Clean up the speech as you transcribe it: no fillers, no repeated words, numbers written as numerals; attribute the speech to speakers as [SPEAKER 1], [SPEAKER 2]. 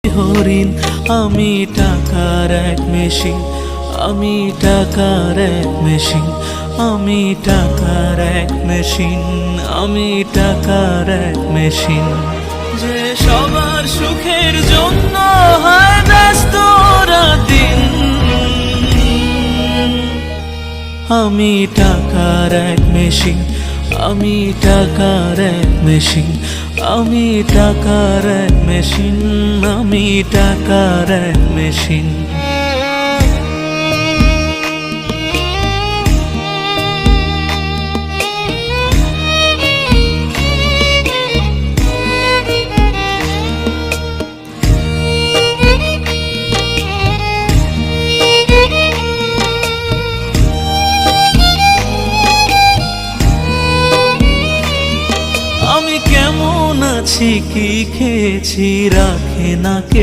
[SPEAKER 1] হরিণ, আমি টাকার এক মেশিন, আমি টাকার এক মেশিন, আমি টাকার এক মেশিন, আমি টাকার এক মেশিন। যে সবার সুখের জন্য হয় ব্যস্ত রাতদিন, আমি টাকার এক মেশিন, আমি টাকার এক মেশিন, আমি টাকার এক মেশিন, আমি টাকার এক মেশিন। আমি কেমন আছি, কি খেয়েছি রাখে না কে।